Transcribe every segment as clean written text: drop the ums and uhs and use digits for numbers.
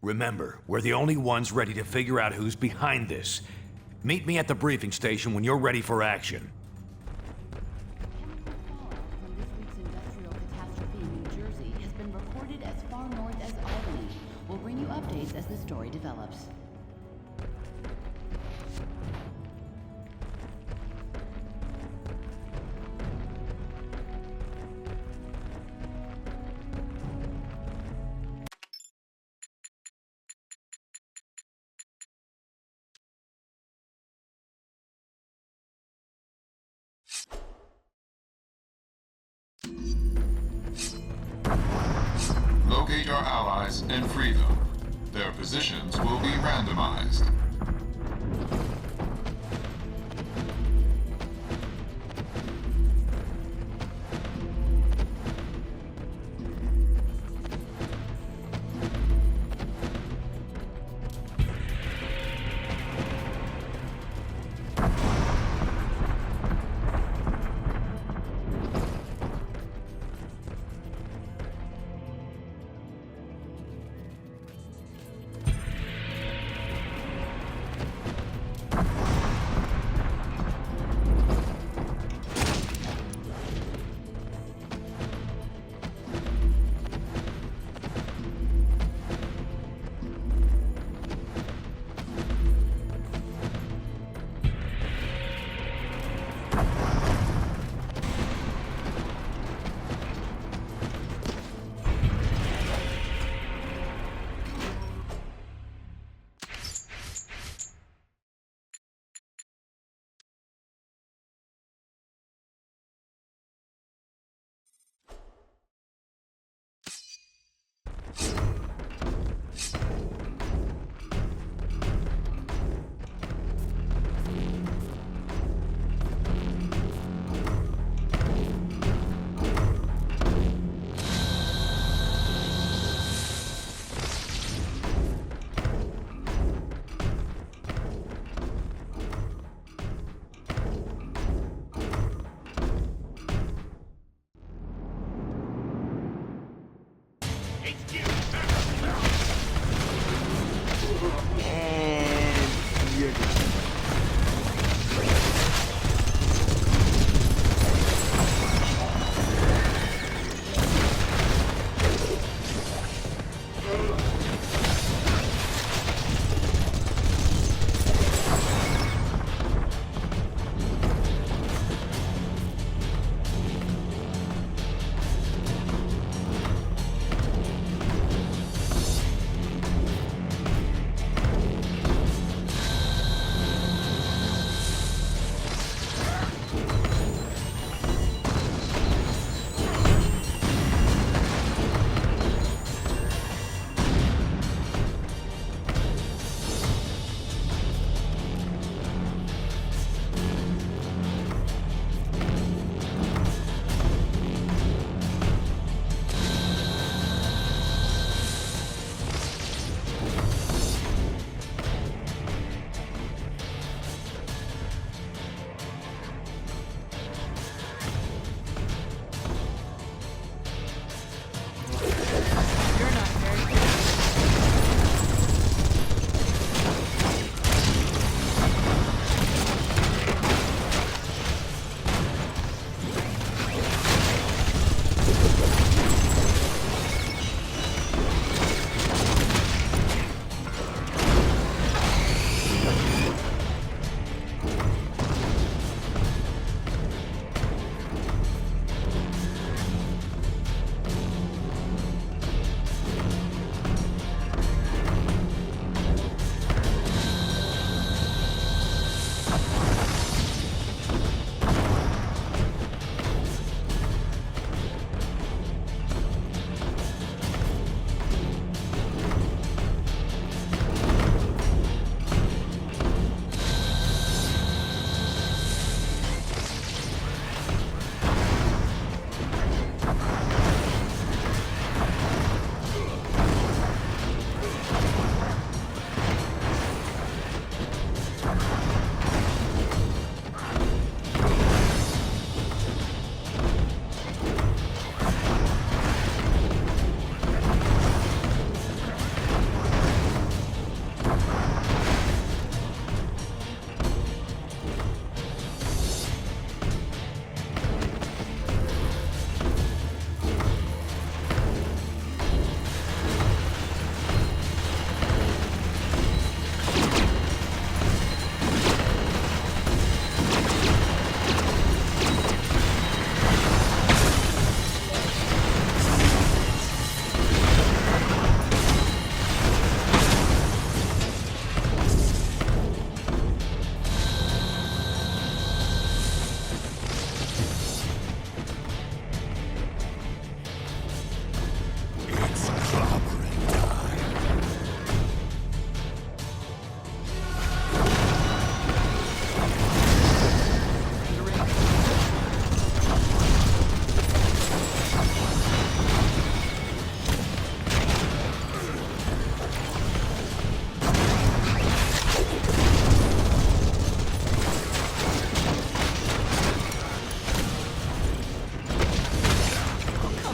Remember, we're the only ones ready to figure out who's behind this. Meet me at the briefing station when you're ready for action. Chemical fallout from this week's industrial catastrophe in New Jersey has been reported as far north as Albany. We'll bring you updates as the story develops. Locate our allies and free them. Their positions will be randomized.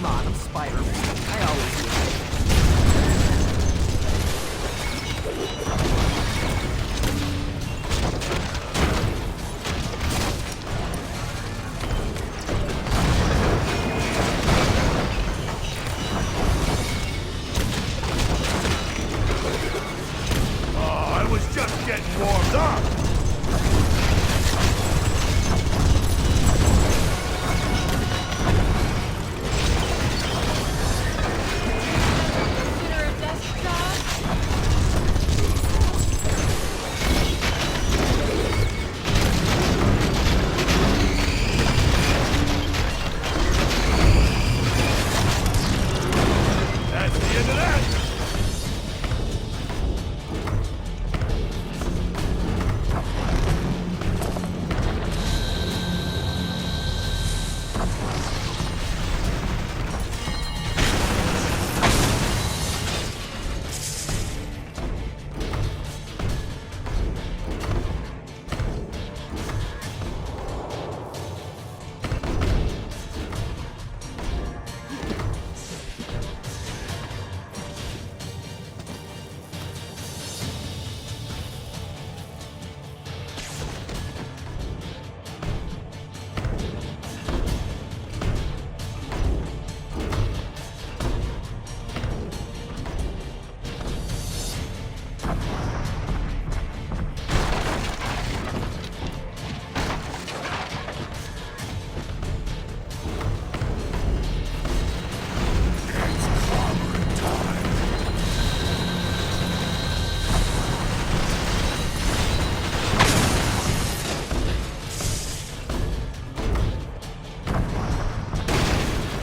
Come on, I'm Spider-Man. I always do. Oh, I was just getting warmed up. Consider a desk job? That's the end of that.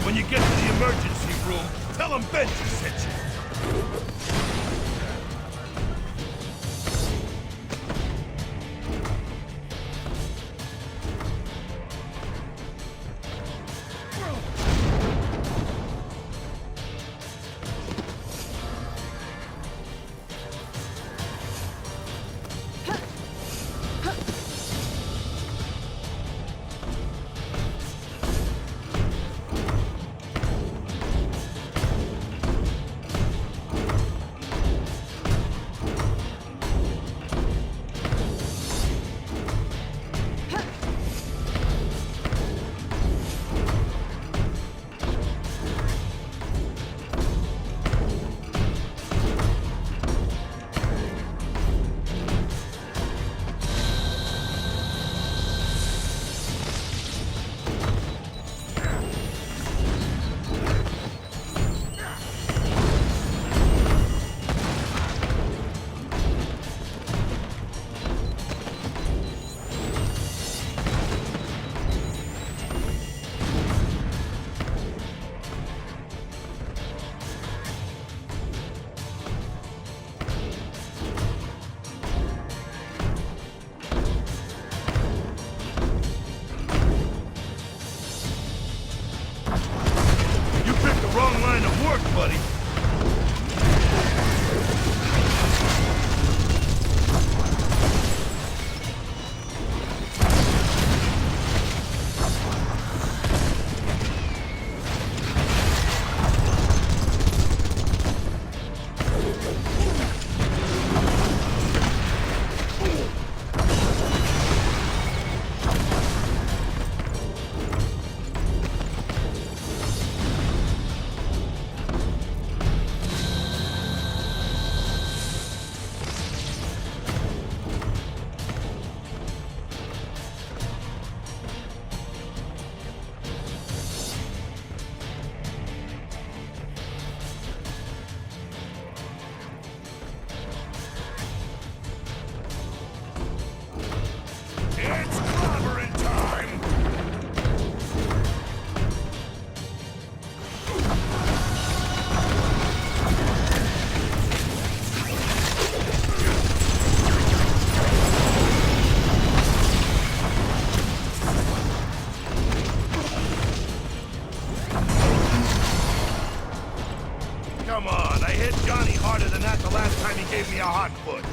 When you get to the emergency room, tell them Benji sent you. You picked the wrong line of work, buddy. It's clobbering time! Come on, I hit Johnny harder than that the last time he gave me a hot foot.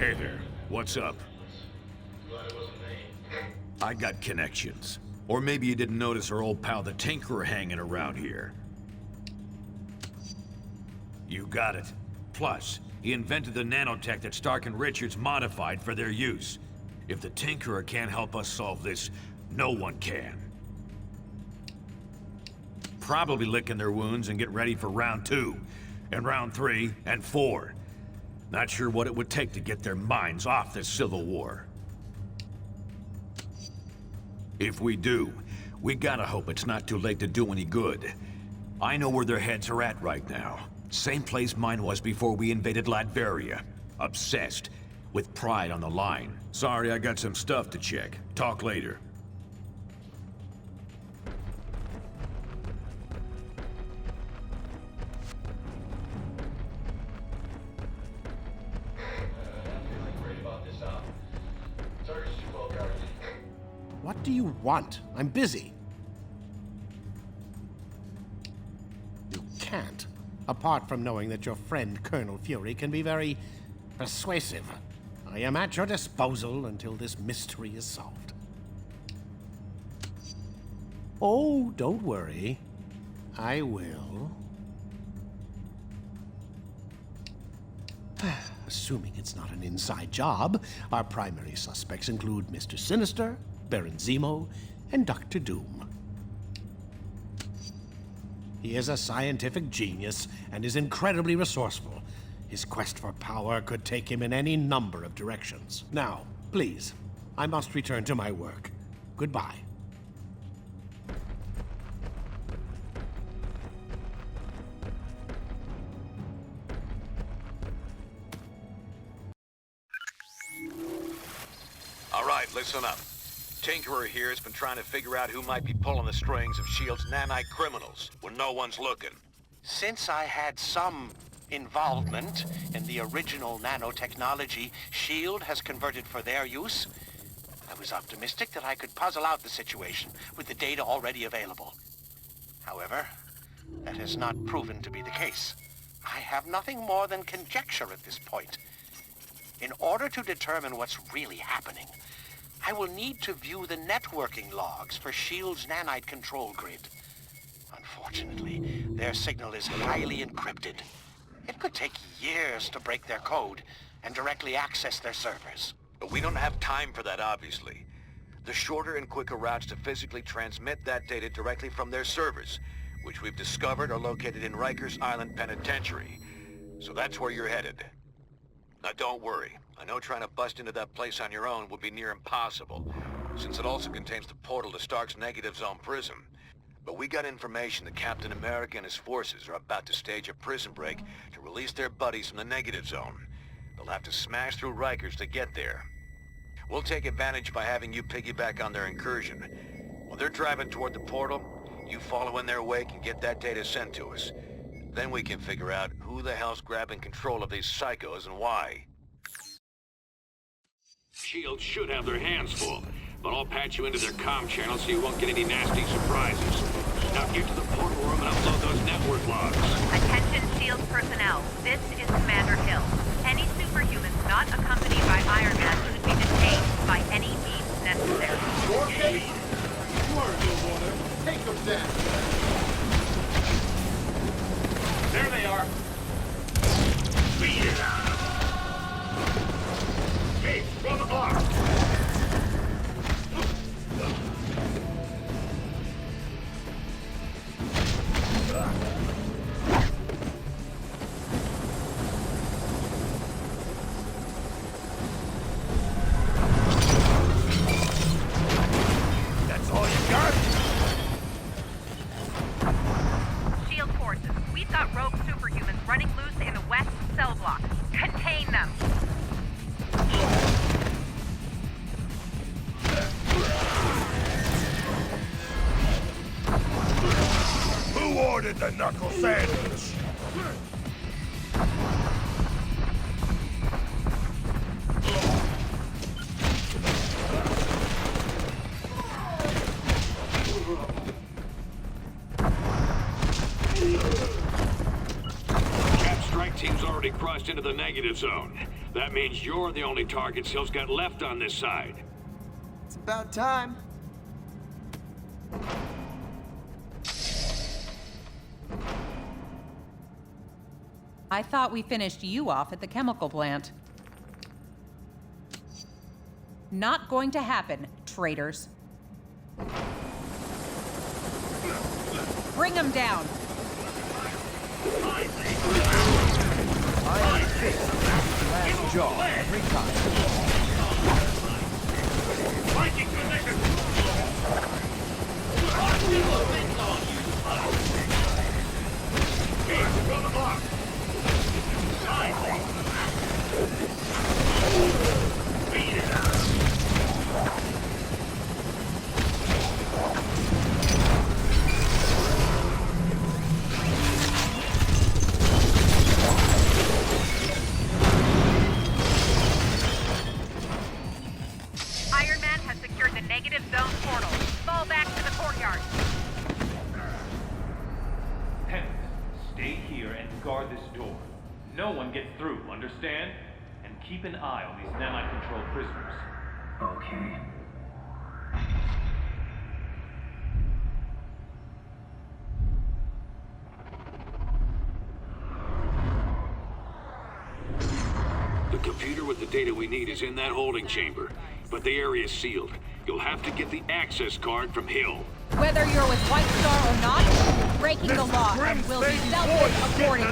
Hey there. What's up? I got connections. Or maybe you didn't notice our old pal the Tinkerer hanging around here. You got it. Plus, he invented the nanotech that Stark and Richards modified for their use. If the Tinkerer can't help us solve this, no one can. Probably licking their wounds and get ready for round 2, and round 3, and 4. Not sure what it would take to get their minds off this civil war. If we do, we gotta hope it's not too late to do any good. I know where their heads are at right now. Same place mine was before we invaded Latveria. Obsessed, with pride on the line. Sorry, I got some stuff to check. Talk later. What do you want? I'm busy. You can't. Apart from knowing that your friend Colonel Fury can be very persuasive. I am at your disposal until this mystery is solved. Oh, don't worry. I will. Assuming it's not an inside job, our primary suspects include Mr. Sinister, Baron Zemo, and Dr. Doom. He is a scientific genius and is incredibly resourceful. His quest for power could take him in any number of directions. Now, please, I must return to my work. Goodbye. All right, listen up. Tinkerer here has been trying to figure out who might be pulling the strings of S.H.I.E.L.D.'s nanite criminals when no one's looking. Since I had some involvement in the original nanotechnology S.H.I.E.L.D. has converted for their use, I was optimistic that I could puzzle out the situation with the data already available. However, that has not proven to be the case. I have nothing more than conjecture at this point. In order to determine what's really happening, I will need to view the networking logs for S.H.I.E.L.D.'s nanite control grid. Unfortunately, their signal is highly encrypted. It could take years to break their code and directly access their servers. But we don't have time for that, obviously. The shorter and quicker routes to physically transmit that data directly from their servers, which we've discovered are located in Rikers Island Penitentiary. So that's where you're headed. Now don't worry. I know trying to bust into that place on your own would be near impossible, since it also contains the portal to Stark's negative zone prison. But we got information that Captain America and his forces are about to stage a prison break to release their buddies from the negative zone. They'll have to smash through Rikers to get there. We'll take advantage by having you piggyback on their incursion. While they're driving toward the portal, you follow in their wake and get that data sent to us. Then we can figure out who the hell's grabbing control of these psychos and why. S.H.I.E.L.D. should have their hands full, but I'll patch you into their comm channel so you won't get any nasty surprises. Now get to the portal room and upload those network logs. Attention S.H.I.E.L.D. personnel. This is Commander Hill. Any superhumans not accompanied by Iron Man should be detained by any means necessary. Your case? You are no water. Take them down. There they are. Gates from the bar. That's all you got? S.H.I.E.L.D. forces, we've got rogue superhumans running loose in the west cell block. Contain them. Who ordered the knuckle sandwich? Cap strike team's already crossed into the negative zone. That means you're the only target Hill's got left on this side. It's about time. I thought we finished you off at the chemical plant. Not going to happen, traitors. Bring them down. I am fixed. Last jaw every time. Viking position! Hey, from the block! Beat it out! Iron Man has secured the negative zone portal. Fall back to the courtyard. Pennant, stay here and guard this door. No one gets through, understand? And keep an eye on these nanite-controlled prisoners. Okay. The computer with the data we need is in that holding chamber, but the area's sealed. You'll have to get the access card from Hill. Whether you're with White Star or not, you're breaking the law and will be dealt with accordingly.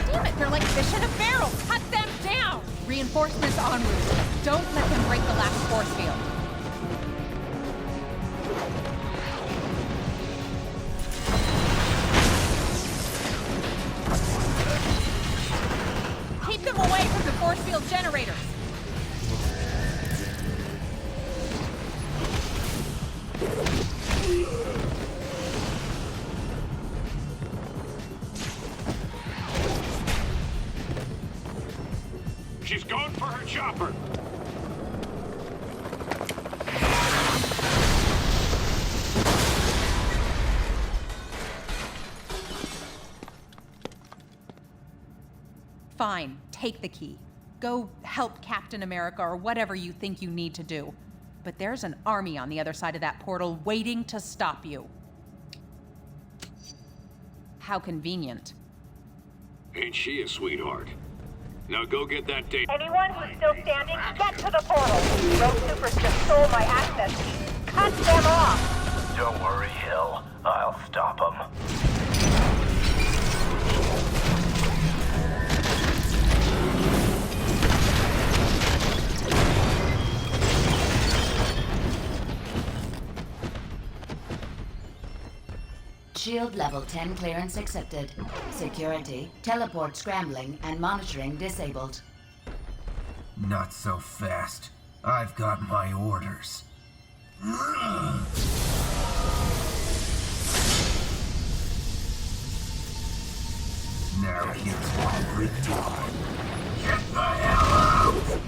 Damn it, they're like fish in a barrel. Cut them down. Reinforcements en route. Don't let them break the last force field. Keep them away from the force field generators. She's going for her chopper. Fine, take the key. Go help Captain America or whatever you think you need to do. But there's an army on the other side of that portal waiting to stop you. How convenient. Ain't she a sweetheart? Now go get that data. Anyone who's still standing, get to the portal. Rogue Supers just stole my access key. Cut them off. Don't worry, Hill. I'll stop him. Shield level 10 clearance accepted. Security, teleport scrambling, and monitoring disabled. Not so fast. I've got my orders. Now here's what we're doing. Get the hell out!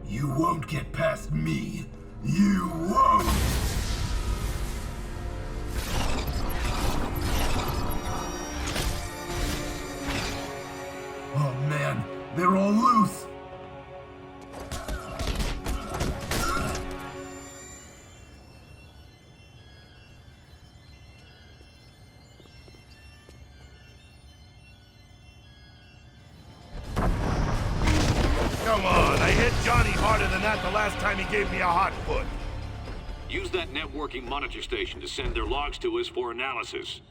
You won't get past me. You won't! Oh man, they're all loose! Come on, I hit Johnny harder than that the last time he gave me a hot foot. Use that networking monitor station to send their logs to us for analysis.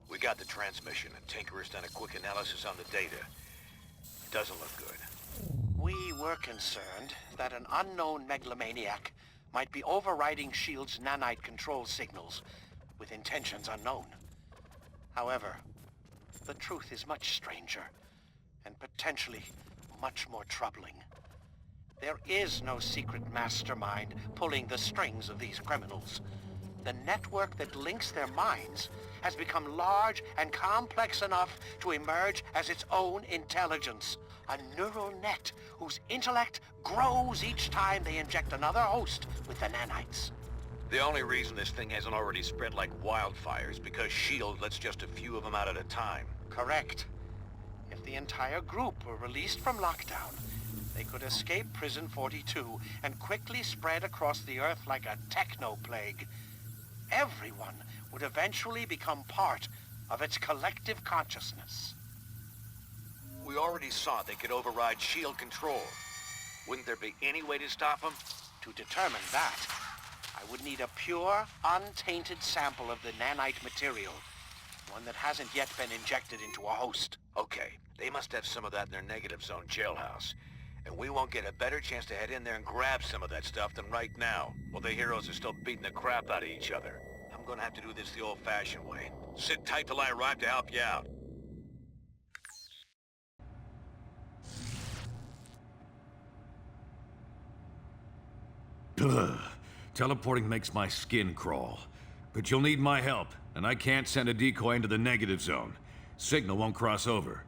We got the transmission, and Tinkerer's done a quick analysis on the data. Doesn't look good. We were concerned that an unknown megalomaniac might be overriding S.H.I.E.L.D.'s nanite control signals with intentions unknown. However, the truth is much stranger and potentially much more troubling. There is no secret mastermind pulling the strings of these criminals. The network that links their minds has become large and complex enough to emerge as its own intelligence. A neural net whose intellect grows each time they inject another host with the nanites. The only reason this thing hasn't already spread like wildfire is because S.H.I.E.L.D. lets just a few of them out at a time. Correct. If the entire group were released from lockdown, they could escape Prison 42 and quickly spread across the Earth like a techno-plague. Everyone would eventually become part of its collective consciousness. We already saw they could override S.H.I.E.L.D. control. Wouldn't there be any way to stop them? To determine that, I would need a pure, untainted sample of the nanite material. One that hasn't yet been injected into a host. Okay, they must have some of that in their negative zone jailhouse. And we won't get a better chance to head in there and grab some of that stuff than right now, while the heroes are still beating the crap out of each other. I'm gonna have to do this the old-fashioned way. Sit tight till I arrive to help you out. Ugh. Teleporting makes my skin crawl. But you'll need my help, and I can't send a decoy into the negative zone. Signal won't cross over.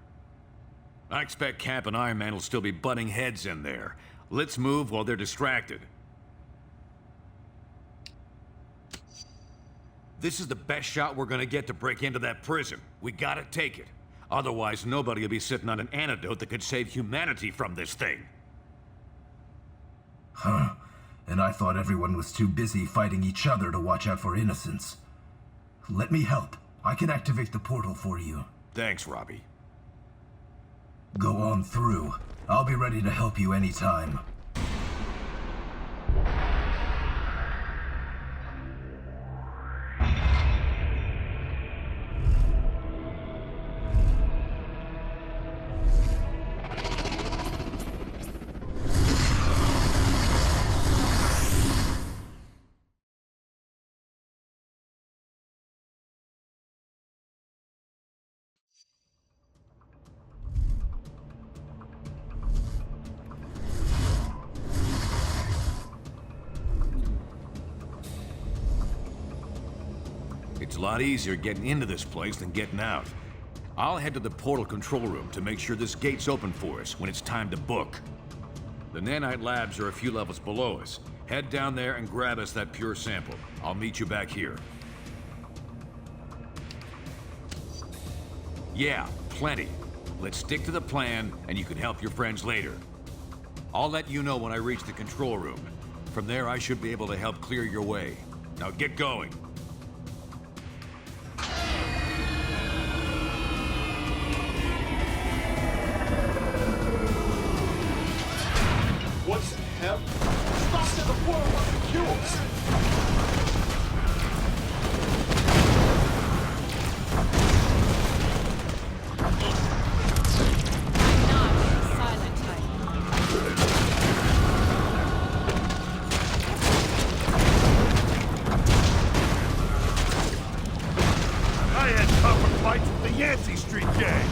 I expect Cap and Iron Man will still be butting heads in there. Let's move while they're distracted. This is the best shot we're gonna get to break into that prison. We gotta take it. Otherwise, nobody will be sitting on an antidote that could save humanity from this thing. Huh. And I thought everyone was too busy fighting each other to watch out for innocents. Let me help. I can activate the portal for you. Thanks, Robbie. Go on through. I'll be ready to help you anytime. It's a lot easier getting into this place than getting out. I'll head to the portal control room to make sure this gate's open for us when it's time to book. The nanite labs are a few levels below us. Head down there and grab us that pure sample. I'll meet you back here. Yeah, plenty. Let's stick to the plan, and you can help your friends later. I'll let you know when I reach the control room. From there, I should be able to help clear your way. Now get going. What the hell? Stop to the portal wasn't yours! I had tougher fights with the Yancey Street gang!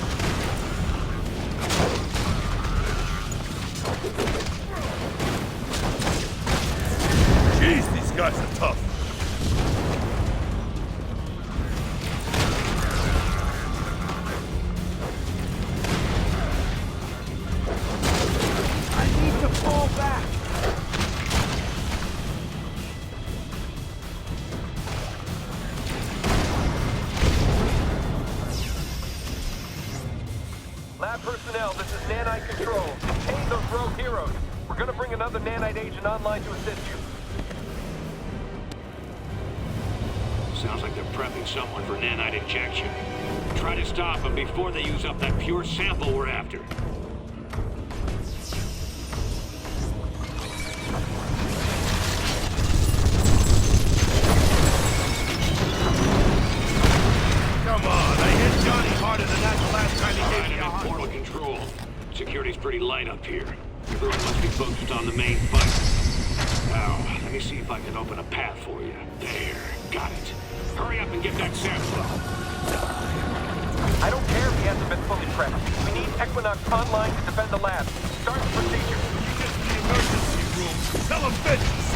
Jeez, these guys are tough. I need to fall back. Lab personnel, this is Nanite Control. Contain those rogue heroes. We're gonna bring another Nanite agent online to assist you. Sounds like they're prepping someone for nanite injection. Try to stop them before they use up that pure sample we're after. Come on, I hit Johnny harder than that the last time he gave me a I'm hot in portal foot. control. Security's pretty light up here. Everyone must be focused on the main fight. Now, let me see if I can open a path for you. There, got it. Hurry up and get that sample. I don't care if he hasn't been fully prepped. We need Equinox online to defend the lab. Start the procedure. You get to the emergency room. Tell him bitches.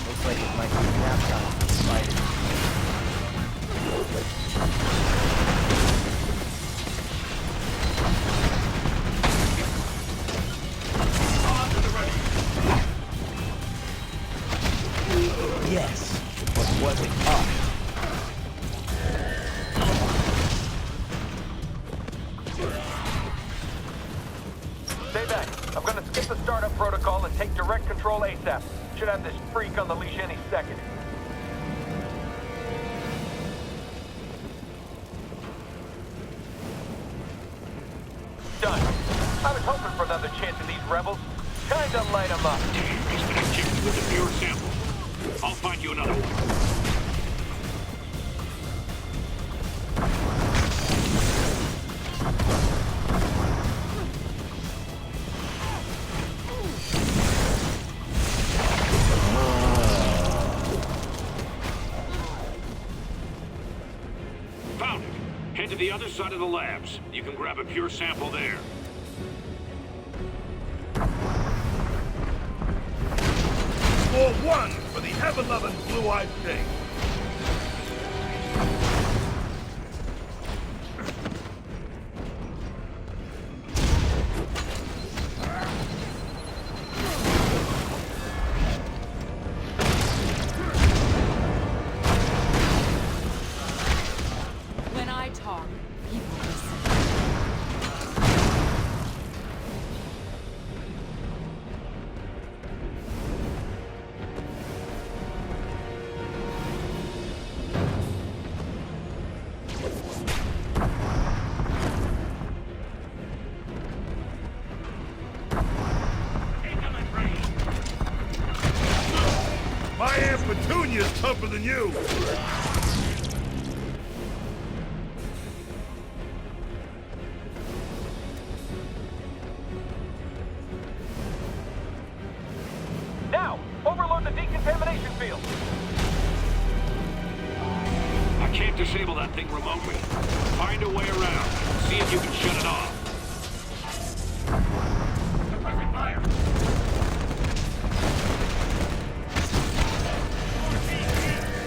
Looks like it might be snapshot Yes, but was it us? Stay back. I'm gonna skip the startup protocol and take direct control ASAP. Should have this freak on the leash any second. Done. I was hoping for another chance of these rebels. Time to light them up. He's been injected with a pure sample. I'll find you another one. Found it. Head to the other side of the labs. You can grab a pure sample there. Score 1 for the ever-loving blue-eyed thing. When I talk, people listen. My Aunt Petunia's tougher than you. Now, overload the decontamination field. I can't disable that thing remotely. Find a way around. See if you can shut it off. Suppressing fire.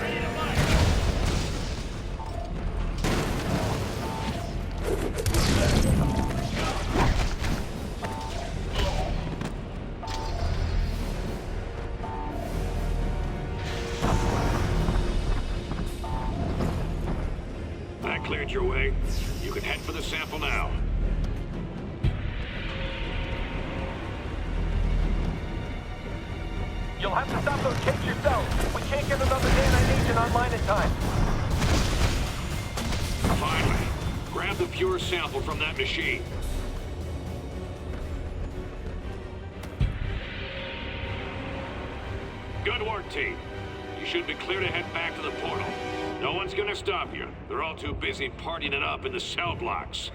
Ready to fire. That cleared your way. You can head for the sample now. You'll have to stop those cakes yourself. We can't get another nanite agent online in time. Finally, grab the pure sample from that machine. Good work, team. You should be clear to head back to the portal. No one's gonna stop you. They're all too busy partying it up in the cell blocks.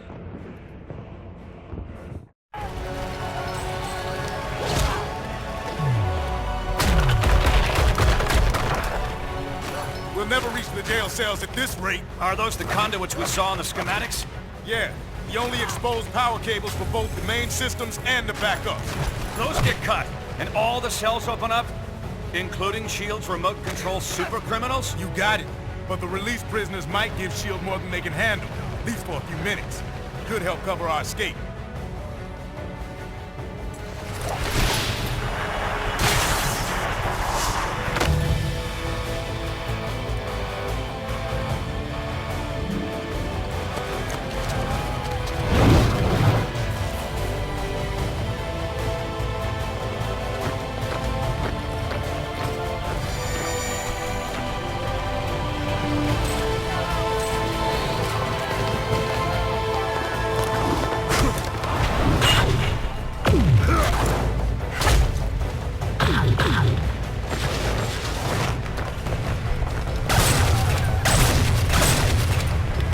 We'll never reach the jail cells at this rate. Are those the conduits we saw in the schematics? Yeah, the only exposed power cables for both the main systems and the backups. Those get cut, and all the cells open up? Including S.H.I.E.L.D.'s remote control super criminals? You got it. But the released prisoners might give S.H.I.E.L.D. more than they can handle, at least for a few minutes. Could help cover our escape.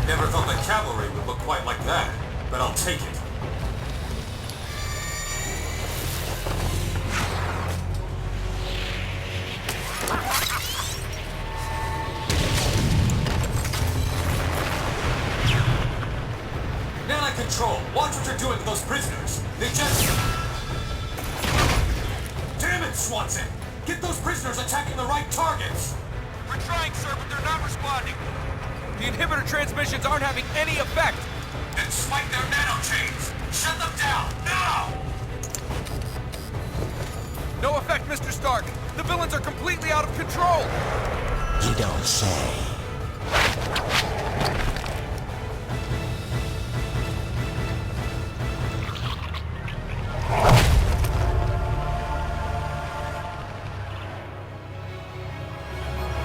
Never thought the cavalry would look quite like that, but I'll take it. Nanite Control, watch what you're doing to those prisoners. They just... Damn it, Swanson! Get those prisoners attacking the right targets! We're trying, sir, but they're not responding. The inhibitor transmissions aren't having any effect! Then swipe their nanochains! Shut them down, now! No effect, Mr. Stark! The villains are completely out of control! You don't say.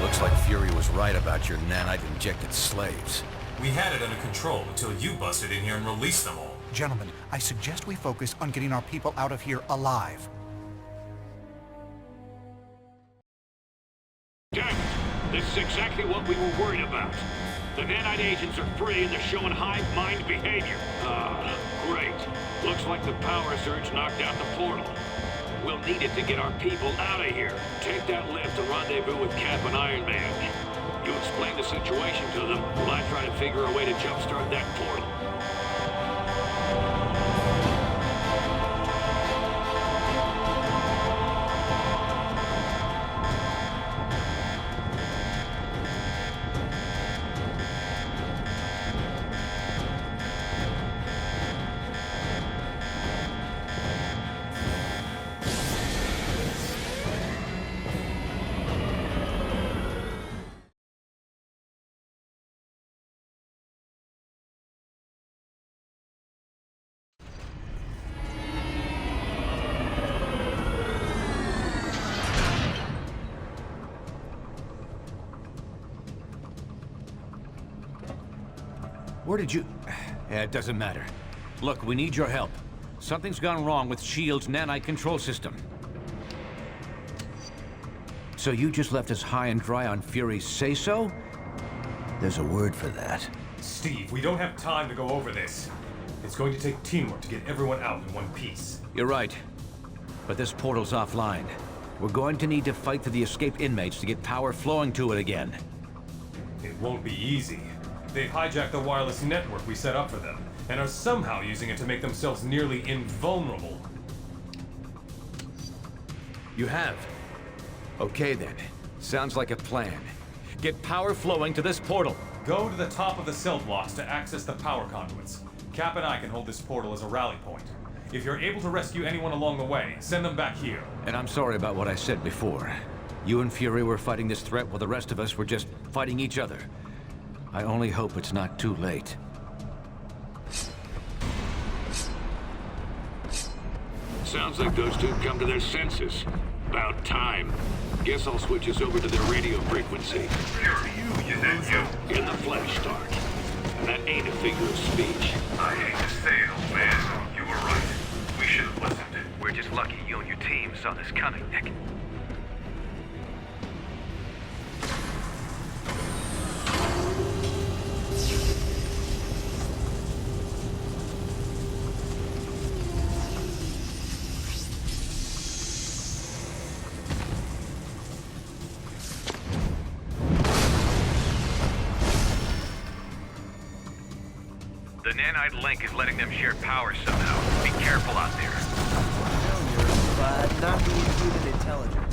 Looks like Fury was right about your nanite-injected slaves. We had it under control until you busted in here and released them all. Gentlemen, I suggest we focus on getting our people out of here alive. Damn it! This is exactly what we were worried about. The nanite agents are free and they're showing hive mind behavior. Great. Looks like the power surge knocked out the portal. We'll need it to get our people out of here. Take that lift to rendezvous with Cap and Iron Man. You explain the situation to them while I try to figure a way to jumpstart that portal. Where did you... Yeah, it doesn't matter. Look, we need your help. Something's gone wrong with S.H.I.E.L.D.'s nanite control system. So you just left us high and dry on Fury's say-so? There's a word for that. Steve, we don't have time to go over this. It's going to take teamwork to get everyone out in one piece. You're right. But this portal's offline. We're going to need to fight through the escaped inmates to get power flowing to it again. It won't be easy. They've hijacked the wireless network we set up for them, and are somehow using it to make themselves nearly invulnerable. You have? Okay then. Sounds like a plan. Get power flowing to this portal. Go to the top of the cell blocks to access the power conduits. Cap and I can hold this portal as a rally point. If you're able to rescue anyone along the way, send them back here. And I'm sorry about what I said before. You and Fury were fighting this threat while the rest of us were just fighting each other. I only hope it's not too late. Sounds like those two come to their senses. About time. Guess I'll switch us over to their radio frequency. In the flesh, Stark. And that ain't a figure of speech. I hate to say it, old man. You were right. We should have listened. We're just lucky you and your team saw this coming, Nick. The nanite link is letting them share power somehow. Be careful out there. But not being human intelligence.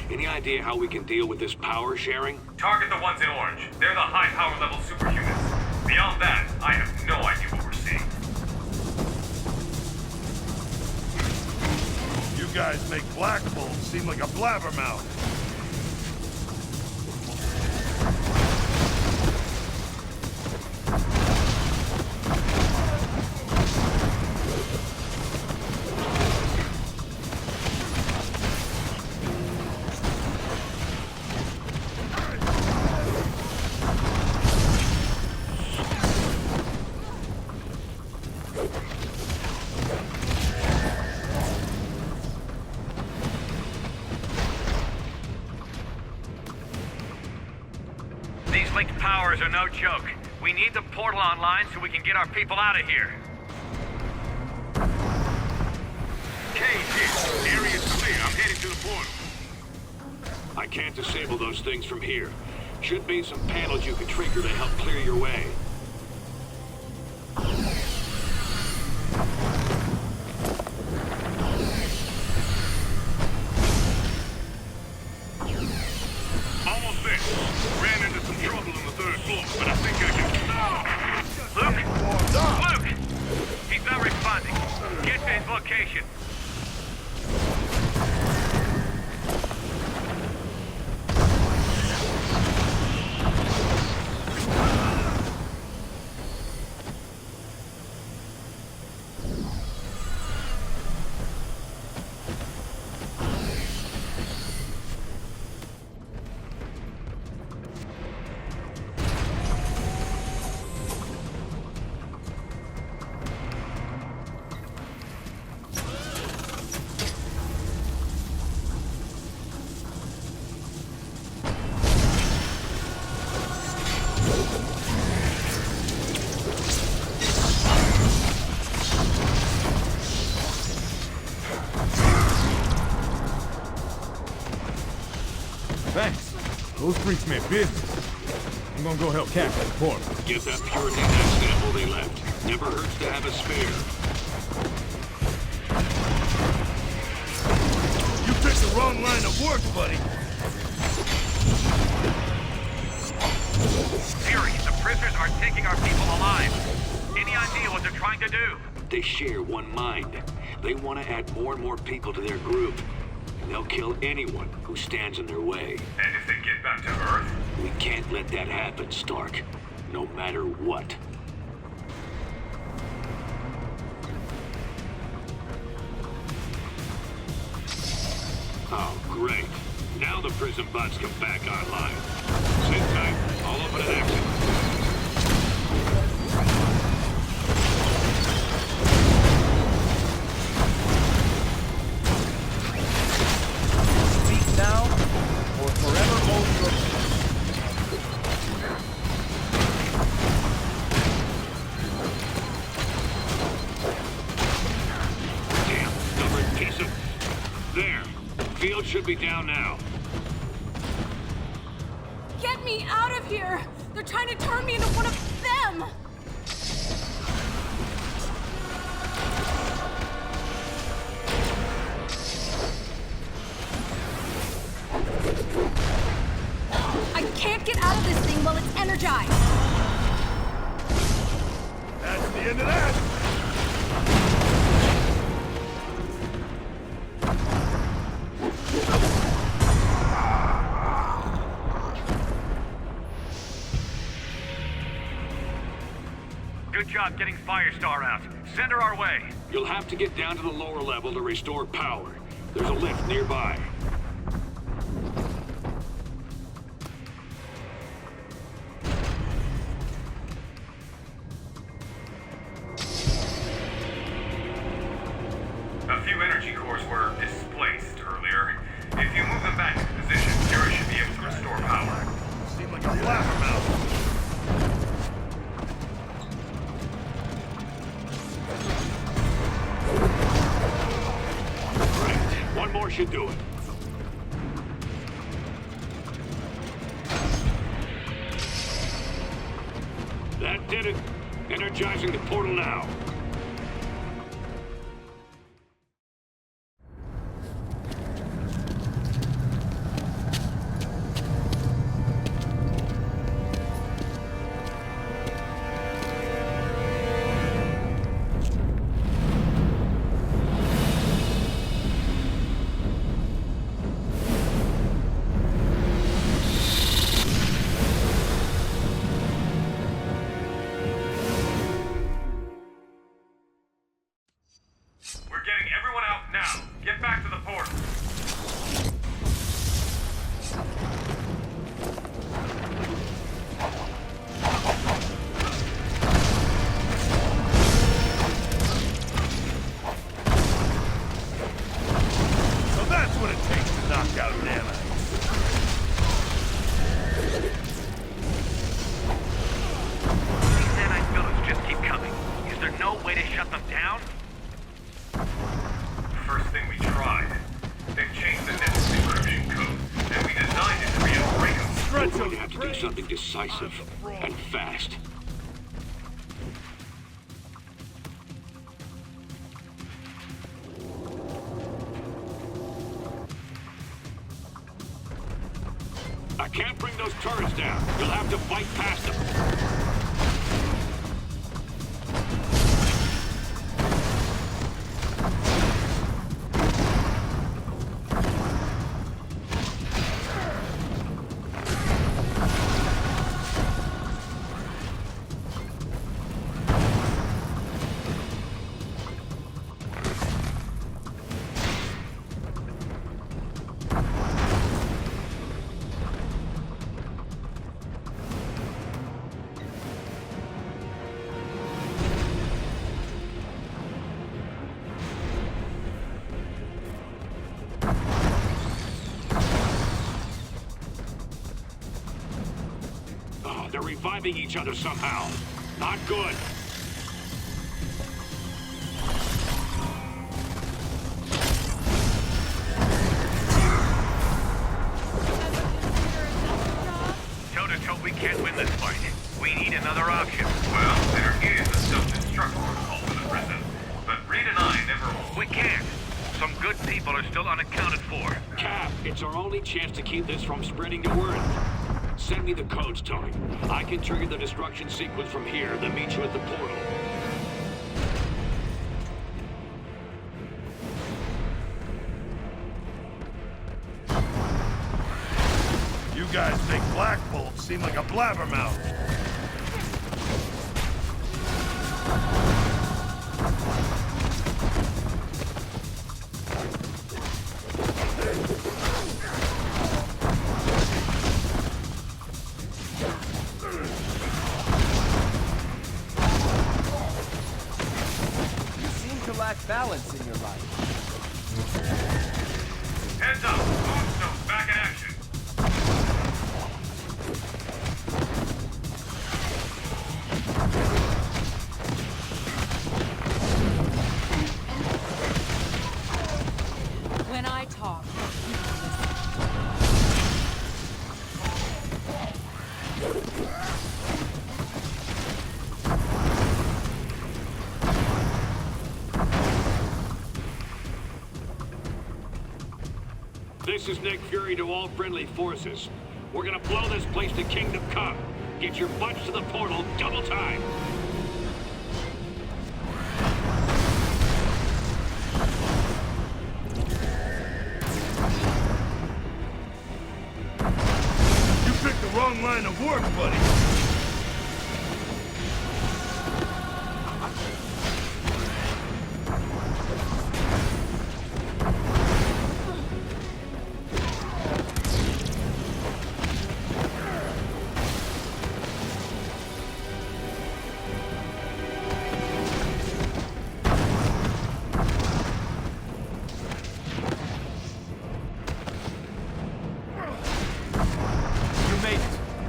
Any idea how we can deal with this power sharing? Target the ones in orange. They're the high power level superhumans. Beyond that, I have no idea what we're seeing. You guys make Black Bolt seem like a blabbermouth. These linked powers are no joke. We need the portal online so we can get our people out of here. Cage in. Area's clear. I'm heading to the portal. I can't disable those things from here. Should be some panels you can trigger to help clear your way. Almost there. Ran into some trouble on the 3rd floor, but I think I can... Luke! He's not responding. Get to his location. Thanks. Those freaks meant business. I'm gonna go help capture the portal. Give that purity that sample they left. Never hurts to have a spare. You picked the wrong line of work, buddy. Fury, the prisoners are taking our people alive. Any idea what they're trying to do? They share one mind. They want to add more and more people to their group. And they'll kill anyone who stands in their way. And if they get back to Earth? We can't let that happen, Stark. No matter what. Oh, great. Now the prison bots come back online. Sit tight. I'll open an exit. Speak now, or forever hold your peace. Damn, stubborn piece of... There. Field should be down now. Get me out of here! They're trying to turn me into one of them! I can't get out of this thing while it's energized! That's the end of that. Good job getting Firestar out. Send her our way. You'll have to get down to the lower level to restore power. There's a lift nearby. A few energy cores were displaced earlier. If you move them back into position, Fury should be able to restore power. Seemed like a blabbermouth. One more should do it. That did it. Energizing the portal now. We're getting everyone out now. Get back to the portal. So that's what it takes to knock out nanites. These nanite buildings just keep coming. Is there no way to shut them down? First thing we tried. They've changed the network encryption code, and we designed it to be unbreakable. We're going to have to do something decisive and fast. I can't bring those turrets down. You'll have to fight past them. They're reviving each other somehow. Not good. Toe-to-toe, we can't win this fight. We need another option. Well, there is a self-destruct protocol for the prison, but Reed and I never... We can't. Some good people are still unaccounted for. Cap, it's our only chance to keep this from spreading to Earth. Send me the codes, Tony. I can trigger the destruction sequence from here, then meet you at the portal. You guys make Black Bolt seem like a blabbermouth. Balance in your life. Heads up! Moonstone back in action! When I talk, This is Nick Fury to all friendly forces. We're gonna blow this place to Kingdom Come. Get your butts to the portal, double time! You picked the wrong line of work, buddy.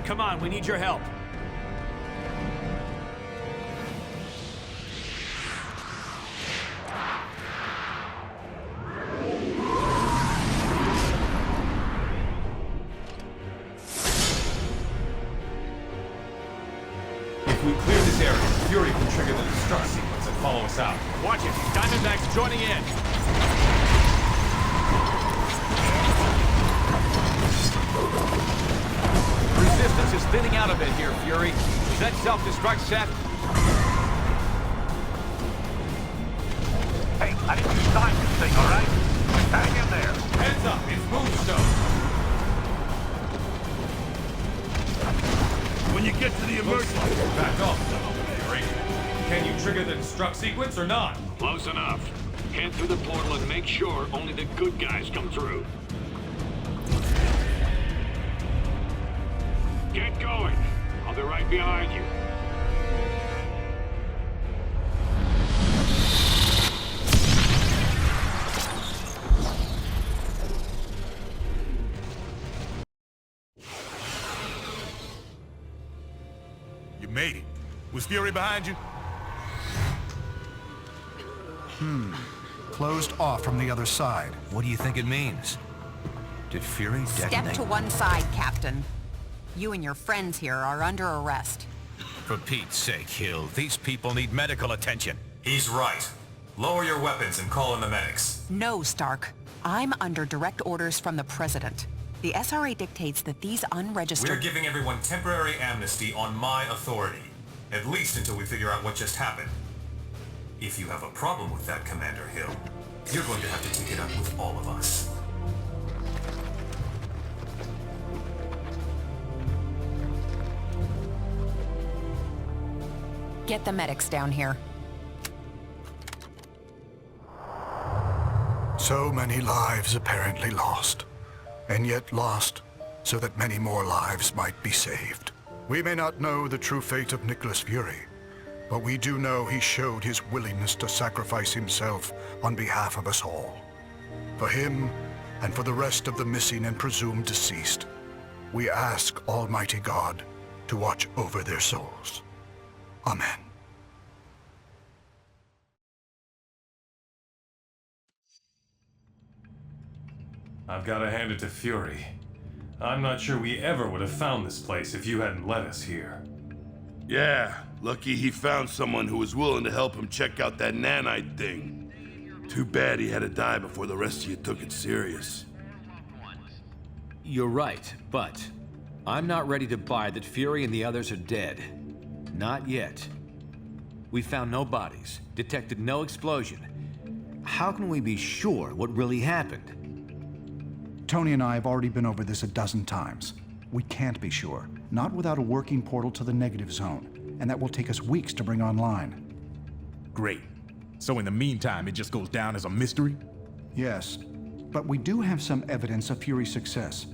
Come on, we need your help. If we clear this area, Fury can trigger the destruct sequence and follow us out. Watch it. Diamondback's joining in. Resistance is thinning out a bit here, Fury. Is that self-destruct set? Hey, I didn't design this thing, all right? Hang in there. Heads up, it's Moonstone. When you get to the Looks emergency... like you're back off, Fury. Can you trigger the destruct sequence or not? Close enough. Head through the portal and make sure only the good guys come through. Get going. I'll be right behind you. You made it. Was Fury behind you? Closed off from the other side. What do you think it means? Did Fury detonate? Step to one side, Captain. You and your friends here are under arrest. For Pete's sake, Hill, these people need medical attention. He's right. Lower your weapons and call in the medics. No, Stark. I'm under direct orders from the President. The SRA dictates that these unregistered... We're giving everyone temporary amnesty on my authority. At least until we figure out what just happened. If you have a problem with that, Commander Hill, you're going to have to take it up with all of us. Get the medics down here. So many lives apparently lost, and yet lost so that many more lives might be saved. We may not know the true fate of Nicholas Fury, but we do know he showed his willingness to sacrifice himself on behalf of us all. For him, and for the rest of the missing and presumed deceased, we ask Almighty God to watch over their souls. Amen. I've got to hand it to Fury. I'm not sure we ever would have found this place if you hadn't led us here. Yeah, lucky he found someone who was willing to help him check out that nanite thing. Too bad he had to die before the rest of you took it serious. You're right, but I'm not ready to buy that Fury and the others are dead. Not yet. We found no bodies, detected no explosion. How can we be sure what really happened? Tony and I have already been over this a dozen times. We can't be sure, not without a working portal to the negative zone, and that will take us weeks to bring online. Great. So in the meantime, it just goes down as a mystery? Yes, but we do have some evidence of Fury's success.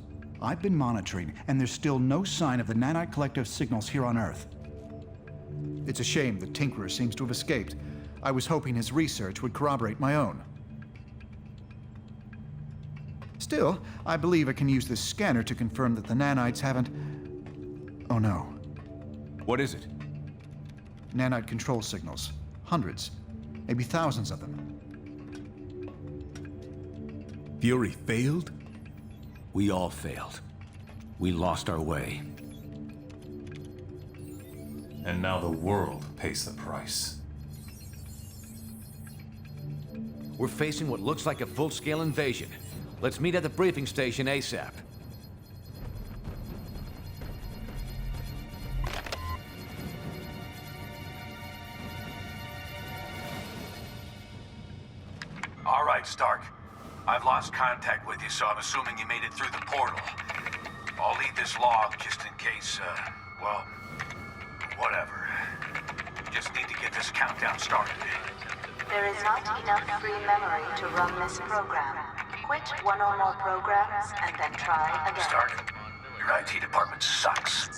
I've been monitoring, and there's still no sign of the nanite collective signals here on Earth. It's a shame the Tinkerer seems to have escaped. I was hoping his research would corroborate my own. Still, I believe I can use this scanner to confirm that the nanites haven't... Oh no. What is it? Nanite control signals. Hundreds. Maybe thousands of them. Fury failed? We all failed. We lost our way. And now the world pays the price. We're facing what looks like a full-scale invasion. Let's meet at the briefing station ASAP. All right, Stark. I've lost contact with you, so I'm assuming you made it through the portal. I'll leave this log just in case, well, whatever. Just need to get this countdown started. There is not enough free memory to run this program. Quit one or more programs and then try again. Stark, your IT department sucks.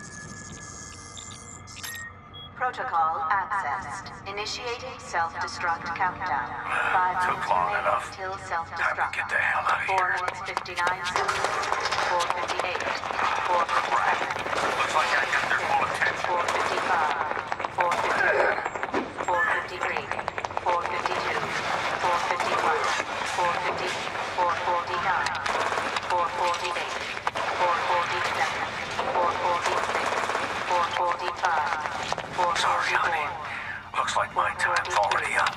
Protocol accessed. Initiating self-destruct countdown. 5 Took minutes long remaining enough. till Time to self-destruct. get the hell out of 4 here. minutes 59 seconds. 4:58. 4:57. Looks like I got their full attention. 4:55. 4:54. 4:53. 4:52. 4:51. 4:50. 4:49. 4:48. 4:47. 4:46. 4:45. Sorry, honey. Looks like my time's already up.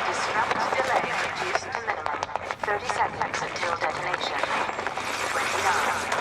Disrupt delay reduced to minimum. 30 seconds until detonation. 29.